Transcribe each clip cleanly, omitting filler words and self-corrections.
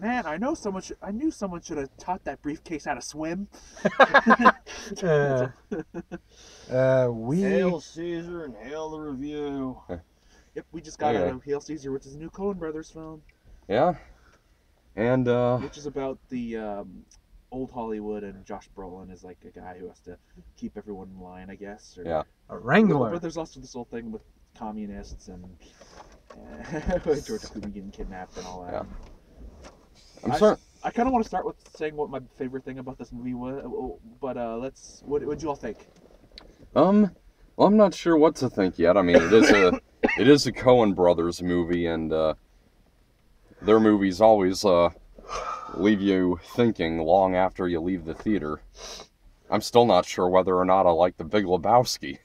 Man, I knew someone should have taught that briefcase how to swim. Hail Caesar and hail the review. Yep, we just got out of Hail Caesar, which is a new Coen Brothers film. Yeah. And which is about the old Hollywood, and Josh Brolin is like a guy who has to keep everyone in line, I guess. Or, yeah. A wrangler. But there's also this whole thing with communists and George Clooney getting kidnapped and all that. Yeah. I'm sorry. I kind of want to start with saying what my favorite thing about this movie was, but what would you all think? Well, I'm not sure what to think yet. I mean, it is a Coen Brothers movie, and their movies always leave you thinking long after you leave the theater. I'm still not sure whether or not I like The Big Lebowski.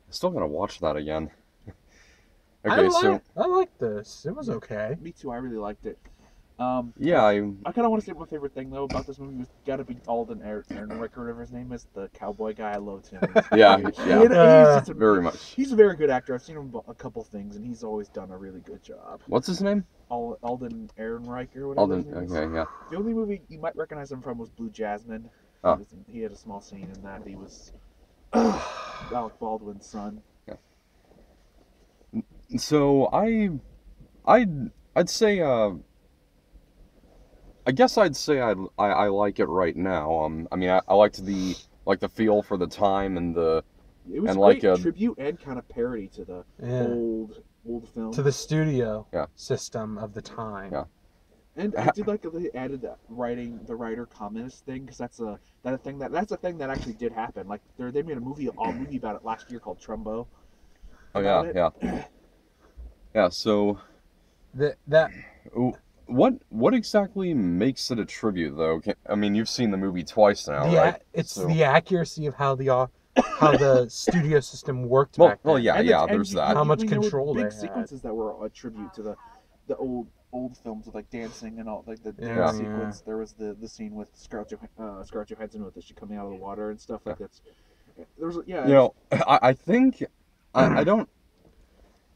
Still gonna watch that again. Okay, I like this. It was okay. Me too. I really liked it. Yeah, I kind of want to say my favorite thing though about this movie was gotta be Alden Ehrenreich, or whatever his name is, the cowboy guy. I loved him. Very much. He's a very good actor. I've seen him a couple things, and he's always done a really good job. What's his name? Alden Ehrenreich or whatever. Okay, yeah. The only movie you might recognize him from was Blue Jasmine. Oh. He had a small scene in that. He was Alec Baldwin's son. Yeah. So I'd say I guess I'd say I like it right now. I mean I liked the feel for the time and the it was and great like tribute and kind of parody to the old film, to the studio Yeah. system of the time. Yeah. And I did like that they added that the writer communist thing, because that's a thing that actually did happen. Like they made a movie about it last year called Trumbo. Oh yeah. Yeah, so what exactly makes it a tribute though? I mean, you've seen the movie twice now, right? It's the accuracy of how the studio system worked back then. Well, yeah, there's that. How much control they big had. sequences that were a tribute to the old films with like dancing and all, like the Yeah. sequence. There was the scene with Scarlett Johansson with she coming out of the water and stuff like that. There was I think I don't.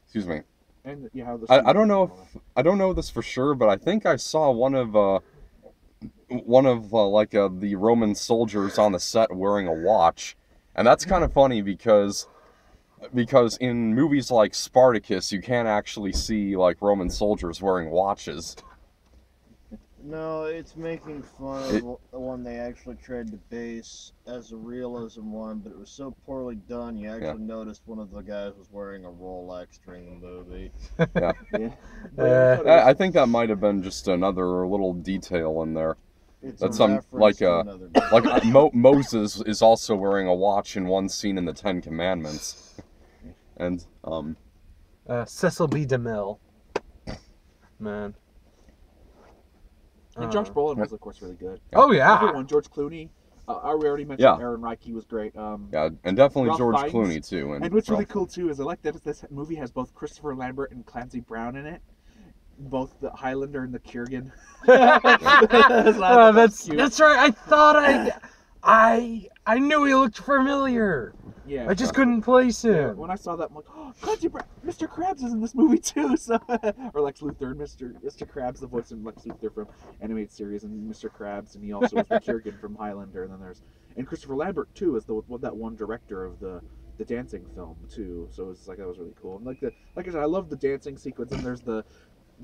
Excuse me. And how the I don't know I don't know this for sure, but I think I saw one of the Roman soldiers on the set wearing a watch, and that's kind of funny because in movies like Spartacus you can't actually see like Roman soldiers wearing watches. No, it's making fun of the one they actually tried to base as a realism one, but it was so poorly done, you actually noticed one of the guys was wearing a Rolex during the movie. Yeah. I think that might have been just another little detail in there. That's Moses is also wearing a watch in one scene in the Ten Commandments. And, Cecil B. DeMille. Man. And Josh Brolin was, of course, really good. Oh, yeah. Everyone, George Clooney. We already mentioned Aaron Reich. He was great. Yeah, and definitely Ralph George Fiennes. Clooney, too. And what's really cool, too, is I like that this movie has both Christopher Lambert and Clancy Brown in it. Both the Highlander and the Kurgan. That's right. I thought I knew he looked familiar. Yeah. I just couldn't place him. Yeah, when I saw that, I'm like, oh, Clancy Brown, Mr. Krabs is in this movie too. So, or Lex Luthor, and Mr. Krabs, the voice of Lex Luthor from animated series, and Mr. Krabs, and he also was the Kurgan from Highlander. And then and Christopher Lambert too is that one director of the dancing film too. So it's like that was really cool. And like I said, I love the dancing sequence. And there's the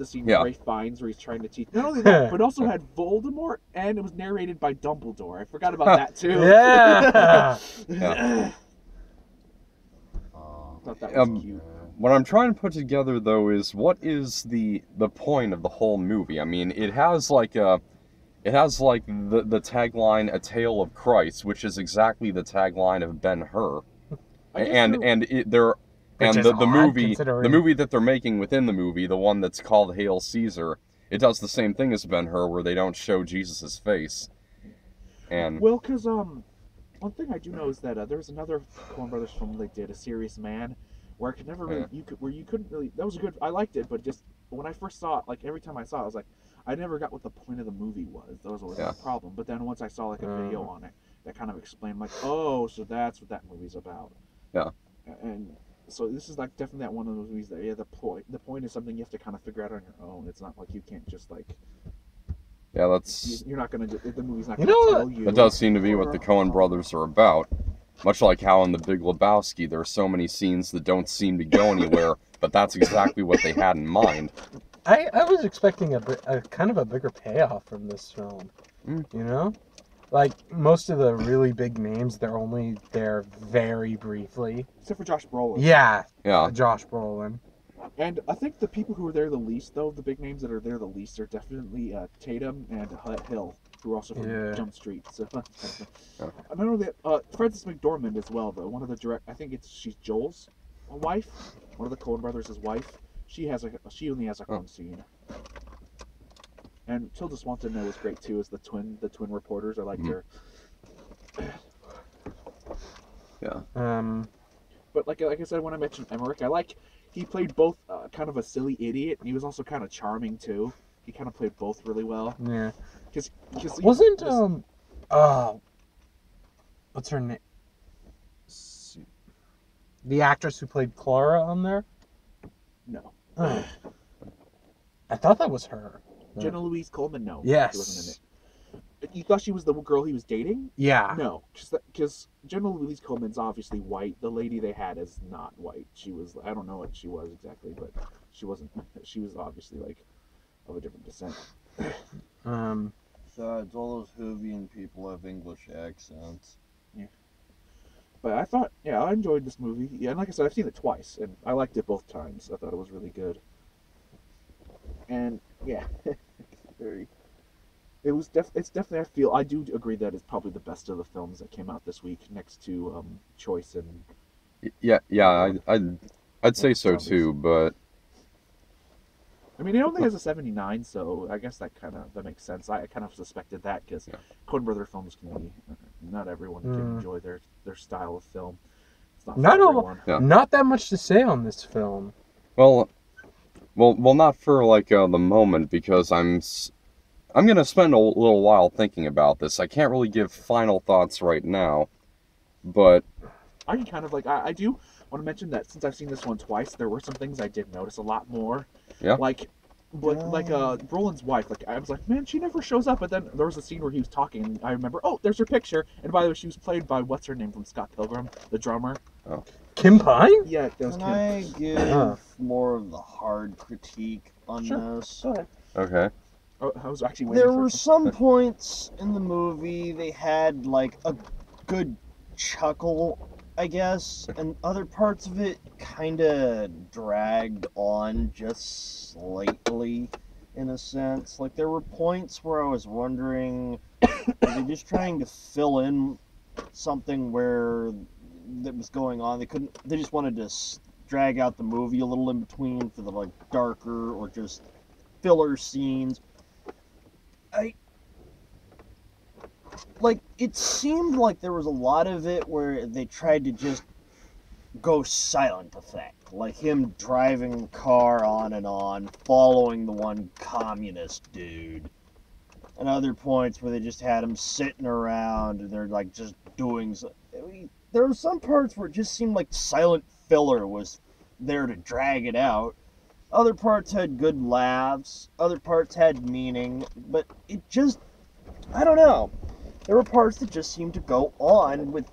scene with Ralph Fiennes where he's trying to teach not only that, but also had Voldemort, and it was narrated by Dumbledore. I forgot about that too. Yeah. Thought that was cute. What I'm trying to put together though is what is the point of the whole movie? I mean, it has like the tagline "A Tale of Christ," which is exactly the tagline of Ben-Hur, the movie that they're making within the movie, the one that's called Hail Caesar, it does the same thing as Ben-Hur, where they don't show Jesus' face. And because one thing I do know is that there was another Coen Brothers film they did, A Serious Man, where I could never really, you couldn't really, that was good, I liked it, but just when I first saw it, like every time I saw it, I was like, I never got what the point of the movie was. That was always my problem. But then once I saw like a video on it, that kind of explained like, oh, so that's what that movie's about. Yeah. And So this is like definitely that one of those movies that the point is something you have to kind of figure out on your own. It's not like you can't just like Yeah, that's you're not gonna the movie's not You gonna know tell what? you. that does seem to be what the Coen brothers are about. Much like how in The Big Lebowski, there are so many scenes that don't seem to go anywhere, but that's exactly what they had in mind. I was expecting a kind of a bigger payoff from this film. Mm. You know? Like, most of the really big names, they're only there very briefly. Except for Josh Brolin. Yeah, Yeah. Josh Brolin. And I think the people who are there the least, though, the big names that are there the least, are definitely Tatum and Hill, who are also from Jump Street. So, I know that Frances McDormand as well, though. One of the I think she's Joel's wife, one of the Coen brothers' wife. She only has one scene. And Tilda Swinton was great too, as the twin reporters. I liked her. Yeah. But like I said when I mentioned Emmerich, he played both kind of a silly idiot, and he was also kind of charming too. He kind of played both really well. Yeah. Because wasn't what's her name? The actress who played Clara on there? No. Oh. I thought that was her. Jenna Louise Coleman, no. Yes. She wasn't in it. You thought she was the girl he was dating? Yeah. No, because Jenna Louise Coleman's obviously white. The lady they had is not white. She was, I don't know what she was exactly, but she wasn't. She was obviously like of a different descent. Besides, all those Whovian people have English accents. Yeah. But I thought, I enjoyed this movie. Yeah, and like I said, I've seen it twice, and I liked it both times. I thought it was really good. And yeah, it's definitely. I do agree that it's probably the best of the films that came out this week, next to Choice and. Yeah, I'd say so too, but. I mean, it only has a 79, so I guess that makes sense. I kind of suspected that because Coen Brother films can be not everyone can enjoy their style of film. It's not for everyone. Not that much to say on this film. Well, not for like the moment, because I'm gonna spend a little while thinking about this. I can't really give final thoughts right now, but I can kind of I do want to mention that since I've seen this one twice, there were some things I did notice a lot more. Yeah. Like Brolin's wife. Like I was like, man, she never shows up. But then there was a scene where he was talking, and I remember, oh, there's her picture. And by the way, she was played by what's her name from Scott Pilgrim, the drummer. Oh. Kim Pine? Yeah, that was Can Kim. I give more of the hard critique on this? Go ahead. okay. I was actually waiting There for were some points in the movie they had like a good chuckle, I guess, and other parts of it kind of dragged on just slightly, in a sense. Like there were points where I was wondering, were they just trying to fill in something that was going on? They just wanted to drag out the movie a little in between for the like darker or just filler scenes. It seemed like there was a lot of it where they tried to just go silent effect. Like him driving the car on and on, following the one communist dude. And other points where they just had him sitting around and they're like just doing... There were some parts where it just seemed like silent filler was there to drag it out. Other parts had good laughs. Other parts had meaning. But it just... I don't know. There were parts that just seemed to go on with,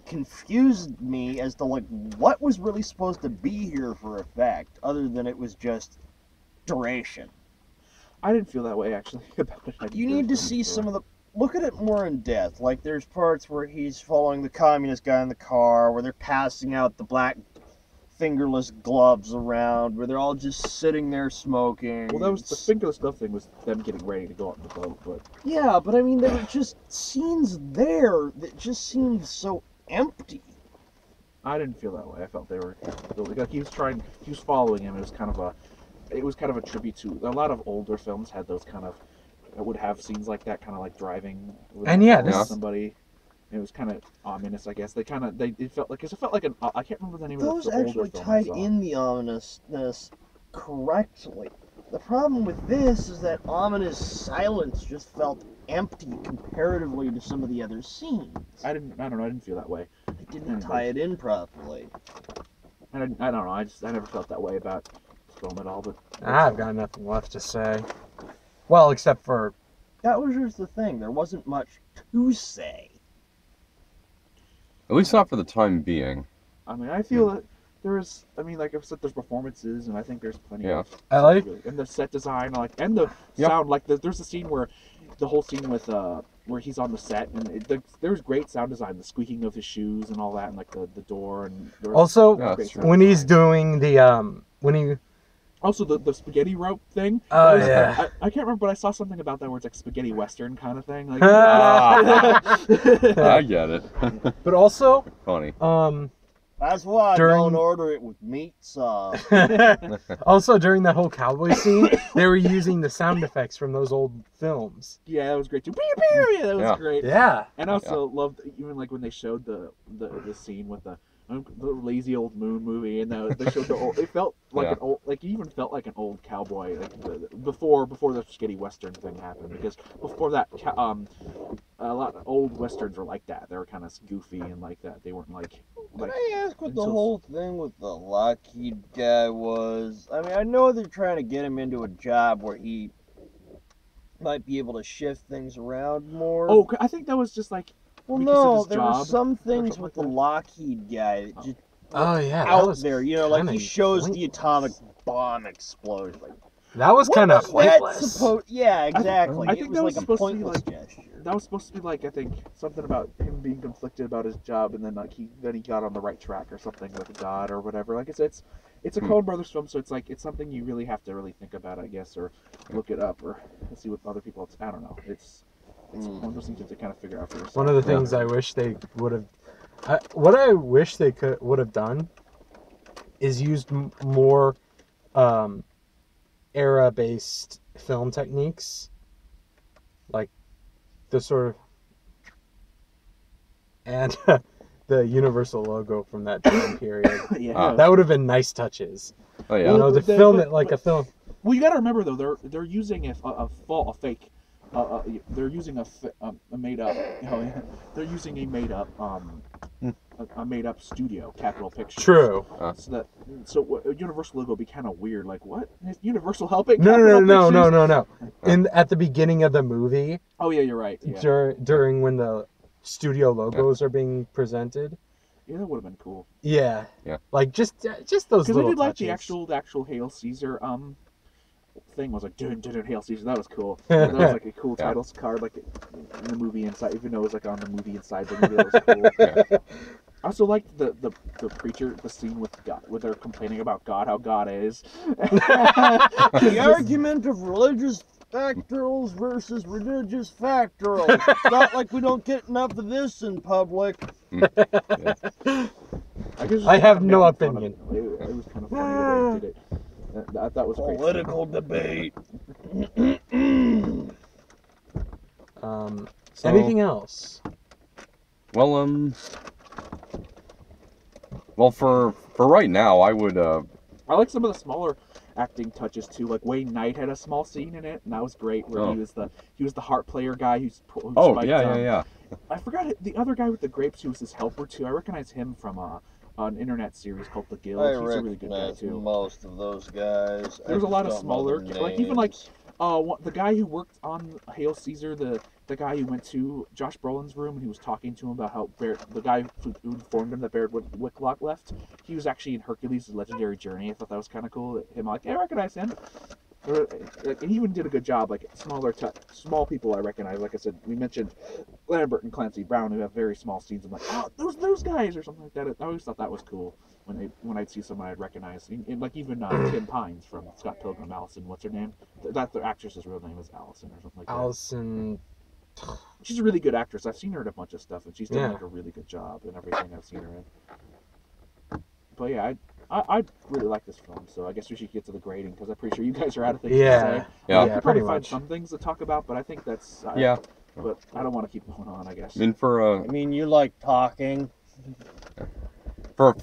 confused me as to, what was really supposed to be here for effect, other than it was just duration. I didn't feel that way, actually, about it. You need to see some of the... Look at it more in depth. Like, there's parts where he's following the communist guy in the car, where they're passing out the black fingerless gloves around, where they're all just sitting there smoking. Well, that was the fingerless glove thing was them getting ready to go out on the boat, but... Yeah, but I mean, there were just scenes there that just seemed so empty. I didn't feel that way. I felt they were... Like, he was following him. It was kind of a tribute to... A lot of older films had those kind of... would have scenes like that, kind of like driving with somebody. It was kind of ominous, I guess. It felt like an... I can't remember the name of the older film. Those actually tied in the ominousness correctly. The problem with this is that ominous silence just felt empty comparatively to some of the other scenes. I didn't feel that way. It didn't tie it in properly. And I don't know. I never felt that way about this film at all. But I've got nothing left to say. Well, except for That was just the thing. There wasn't much to say. At least not for the time being. I mean, I feel that there's. I mean, like I said, there's performances, and I think there's plenty Yeah. of. I like- and the set design, and the Yep. sound. Like there's a scene where, the whole scene with where he's on the set, and there's great sound design, the squeaking of his shoes and all that, and like the door and. There was also Yeah, great that's sound when he's design. doing the when he Also, the spaghetti rope thing. Oh, That was- yeah. I can't remember, but I saw something about that where it's like spaghetti western kind of thing. Like, I get it. but also Funny. That's why I During- don't order it with meat sauce. also during that whole cowboy scene, they were using the sound effects from those old films. yeah, that was great too. Pew, pew, yeah, that was Yeah. great. Yeah. And I also loved even like when they showed the scene with the lazy old moon movie, and they showed the old. It felt like Yeah. an old, like it even felt like an old cowboy, like before the spaghetti western thing happened. Because before that, a lot of old westerns were like that. They were kind of goofy and like that. They weren't like. Can I ask what the until- whole thing with the Lockheed guy was? I mean, I know they're trying to get him into a job where he might be able to shift things around more. Oh, I think that was just like. well, because of no, his there job were some things something with like the that? Lockheed guy that just Oh yeah. That out was there. You know, like he kinda shows the pointless. atomic bomb explosion. Like, That was kind of what was that pointless. supposed? Yeah, exactly. I It think was that like was a supposed to be, pointless like- gesture. That was supposed to be like, I think, something about him being conflicted about his job, and then like he got on the right track or something with God or whatever. Like I said, it's a Coen Brothers film, so it's like it's something you really have to really think about, I guess, or look it up or see what other people. I don't know. It's one of those things you have to kind of figure out for yourself. One of the things I wish they would have, what I wish they would have done, is used more era-based film techniques, like the sort of and the Universal logo from that time period. yeah. That would have been nice touches. Oh You yeah. know, to But- film but- it like a film. Well, you got to remember though, they're using a fake. They're using a made up. They're using a made up a made up studio, Capitol Pictures. True. So Universal logo would be kind of weird. Like what? Is Universal helping? No, Capitol no. Pictures? At the beginning of the movie, Oh yeah, you're right. Yeah, during when the studio logos are being presented. yeah, that would have been cool. Yeah. Yeah. Like just those Because I little did like touches. the actual Hail Caesar thing was like dun Hail Caesar. That was cool. That was like a cool Yeah. title card, like in the movie inside. Even though it was like on the movie inside the movie, that was cool. Yeah. I also liked the preacher, the scene with God, where they're complaining about God, how God is. The argument of religious factorals versus religious factorals. It's not like we don't get enough of this in public. I have no making fun of opinion. it. It was kind of funny the way he did it. I thought it was a great. Political debate. So- Anything else? Well, well, for right now, I would. I like some of the smaller acting touches too. Like Wayne Knight had a small scene in it, and that was great. Where Oh. he was the harp player guy who Oh spiked, yeah. I forgot the other guy with the grapes who was his helper too. I recognize him from an internet series called The Guild. I He's a really good guy recognize too. most of those guys. There's a lot of I just don't know smaller, their like even like names. the guy who worked on Hail Caesar, the guy who went to Josh Brolin's room and he was talking to him about how the guy who informed him that Baird Whitlock left, he was actually in Hercules' Legendary Journey. I thought that was kind of cool. I recognize him. And he even did a good job. Like small people I recognize. Like I said, we mentioned Lambert and Clancy Brown who have very small scenes. I'm like, oh, those guys or something like that. I always thought that was cool when I'd see someone I'd recognize. And like even Tim Pines from Scott Pilgrim, Allison. What's her name? That the actress's real name is Allison or something like that. Allison. She's a really good actress. I've seen her in a bunch of stuff, and she's done Yeah. like a really good job in everything I've seen her in. But yeah, I really like this film, so I guess we should get to the grading because I'm pretty sure you guys are out of things to Yeah. say. Yeah. We Yeah, could pretty probably find much. some things to talk about, but I think that's Yeah. But I don't want to keep going on. I guess. I mean, for I mean, you like talking. for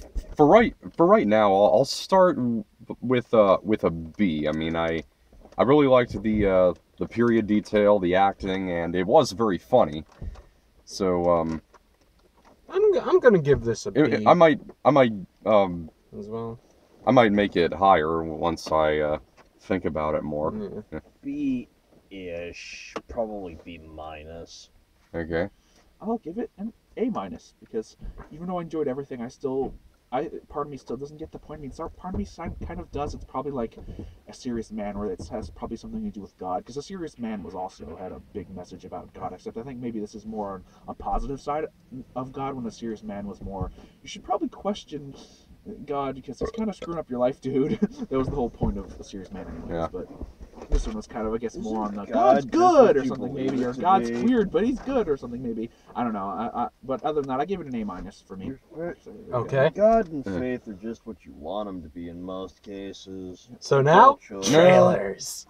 right now, I'll start with a B. I mean, I really liked the period detail, the acting, and it was very funny. So I'm gonna give this a B. I might as well. I might make it higher once I think about it more. Yeah. B-ish, probably B-. Okay. I'll give it an A- because even though I enjoyed everything, part of me still doesn't get the point. I mean, part of me kind of does. It's probably like A Serious Man, where it has probably something to do with God, because A Serious Man was also had a big message about God. Except I think maybe this is more on a positive side of God, when A Serious Man was more, you should probably question God because he's kind of screwing up your life, dude. That was the whole point of A Serious Man, anyways. Yeah. But this one was kind of, I guess, more on the God God's just good what or you something believe maybe, it or to God's be. weird but he's good or something maybe. I don't know. But other than that, I give it an A- for me. Okay. God and Yeah. faith are just what you want them to be in most cases. So now, Culture. trailers.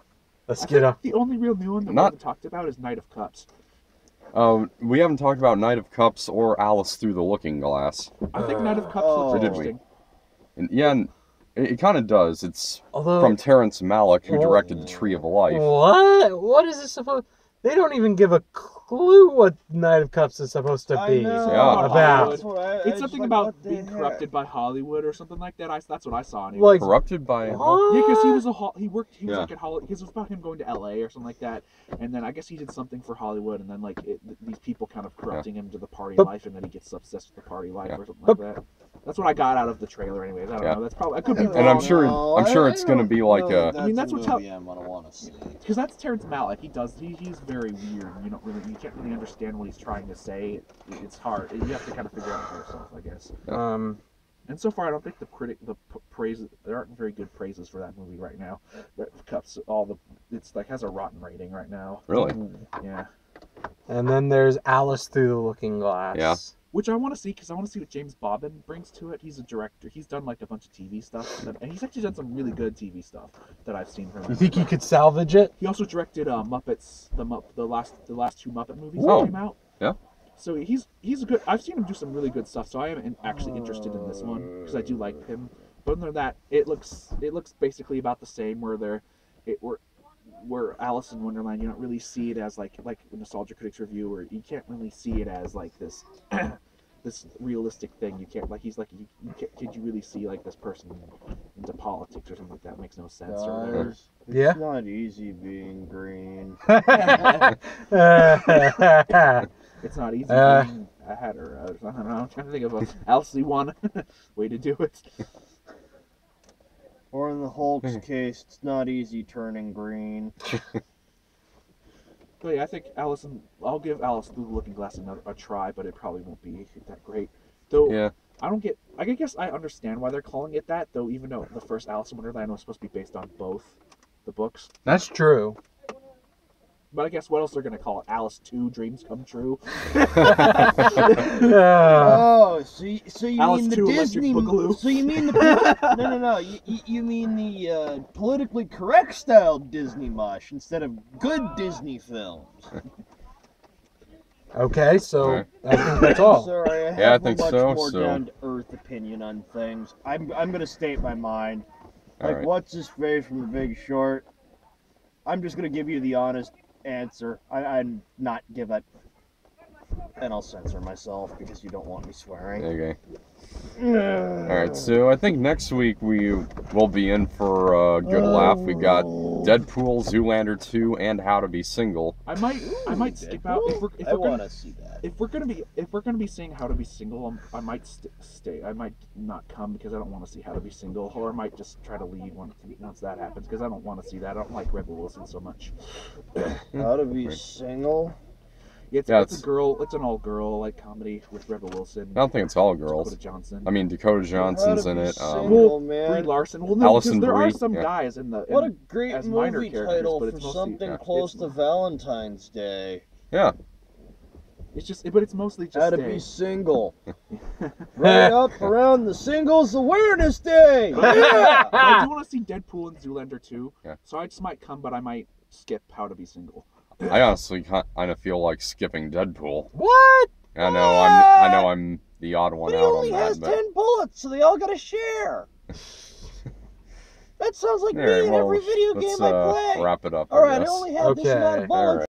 Let's I get think up. the only real new one that we Not- haven't talked about is Knight of Cups. We haven't talked about Knight of Cups or Alice Through the Looking Glass. I think Knight of Cups Oh. looks Or did we? interesting. And yeah, and it kind of does. It's Although, from Terrence Malick, who Well- directed The Tree of Life. what? What is this supposed? They don't even give a clue what Knight of Cups is supposed to I be know. Yeah. about. That's what I It's was something like, about what the being heck? corrupted by Hollywood or something like that. That's what I saw. Anyways. Like, Corrupted by... what? Yeah, because he was he was Yeah. like at Hollywood, because it was about him going to LA or something like that, and then I guess he did something for Hollywood, and then like these people kind of corrupting him to the party But- life, and then he gets obsessed with the party life Yeah. or something like that. That's what I got out of the trailer, anyways. I don't Yeah. know. That's probably I could be wrong. And I'm sure I it's gonna don't be like know a- if I mean, that's a what's movie I'm gonna want to see. Because that's Terrence Malick. He's very weird. You can't really understand what he's trying to say. It's hard. You have to kind of figure it out for yourself, I guess. And so far, I don't think praises, there aren't very good praises for that movie right now. That cuts it's like has a rotten rating right now. Really? Yeah. And then there's Alice Through the Looking Glass. Yeah. Which I want to see, because I want to see what James Bobbin brings to it. He's a director. He's done like a bunch of TV stuff, and he's actually done some really good TV stuff that I've seen from him. You think he could salvage it? He also directed Muppets, the last two Muppet movies Oh. that came out. Yeah. So he's a good. I've seen him do some really good stuff. So I am actually interested in this one because I do like him. But other than that, it looks basically about the same. Where Alice in Wonderland, you don't really see it as like Nostalgia Critics Review, where you can't really see it as like this this realistic thing. You can't could you really see like this person into politics or something like that? It makes no sense. Or whatever. Guys, Yeah. It's not easy being green. It's not easy being a hatter. I don't know. I'm trying to think of a Alice one way to do it. Or in the Hulk's case, it's not easy turning green. But yeah, I think I'll give Alice Through the Looking Glass a try, but it probably won't be that great. Though Yeah. I guess I understand why they're calling it that, though, even though the first Alice in Wonderland was supposed to be based on both the books. That's true. But I guess what else they're gonna call it? Alice 2 Dreams Come True. Oh, so you Alice mean the 2 Electric Disney? Boogaloo. So you mean the no. You mean the politically correct style Disney mush instead of good Disney films. Okay, so Alright. I think that's all. Sorry, I have Yeah, I a think much so, more so- down to earth opinion on things. I'm gonna state my mind. Like Alright. what's his face from The Big Short? I'm just gonna give you the honest answer. I'm not give it, and I'll censor myself because you don't want me swearing. Okay. Alright, so I think next week we will be in for a good laugh. We've got Deadpool, Zoolander 2, and How to Be Single. I might skip out if I we're want gonna, to see that. if we're gonna be seeing How to Be Single. I might stay. I might not come because I don't want to see How to Be Single, or I might just try to leave once that happens because I don't want to see that. I don't like Rebel Wilson so much. How to Be Single? It's Yeah, a girl. It's an all-girl like comedy with Rebel Wilson. I don't think it's all girls. Dakota Johnson. I mean, Dakota Johnson's How to in Be it. Single, Brie man. Larson. Well, no, Allison because there are Brie, some yeah. guys in the. What a great as minor movie characters, title but for it's mostly- something yeah, close it's- to Valentine's Day. Yeah. But it's mostly just. How to Be Single. Right up around the Singles Awareness Day. Yeah. But I do want to see Deadpool and Zoolander 2. Yeah. So I just might come, but I might skip How to Be Single. I honestly kind of feel like skipping Deadpool. What? I know I'm the odd one But he out only on has that, but 10 bullets, so they all gotta share. That sounds like me Alright, in well, every video let's game I play. wrap it up. I Alright, I guess. only have this amount of Okay. bullets.